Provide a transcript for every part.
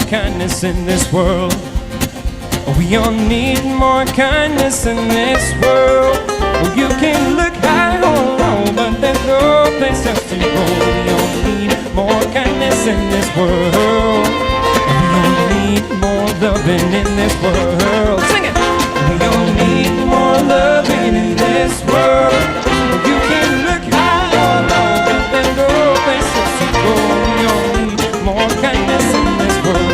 kindness in this world. We all need more kindness in this world. You can look high or low, but there's no place else to go. We all need more kindness in this world. We all need more loving in this world. Sing it! We all need more loving in this world. You can look high or low, but there's no place else to go. We all need more kindness in this world.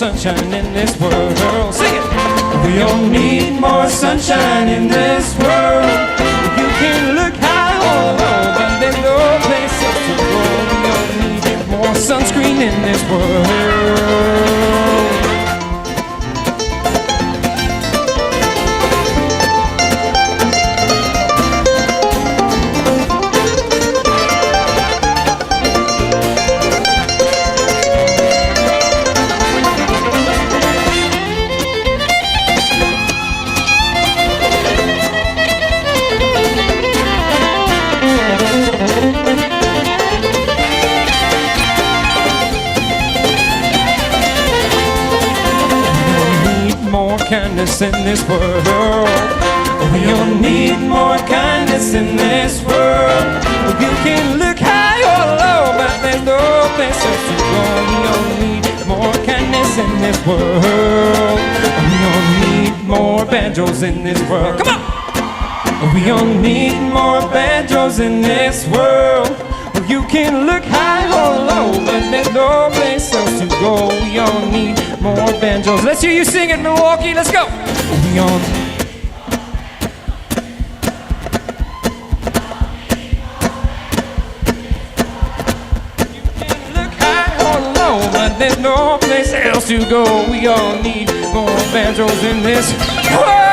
Sunshine in this world. Sing it! We all need more sunshine in this world. You can look high or low, but there's no place else to go. We all need more sunscreen in this world. Kindness in this world. We all need more kindness in this world. You can look high or low, but there's no place else to go. We all need more kindness in this world. We all need more banjos in this world. Come on! We all need more banjos in this world. You can look high or low, but there's no place else to go. We all need more banjos. Let's hear you sing it, Milwaukee. Let's go. We all You can look high or low, but there's no place else to go. We all need more banjos in this world.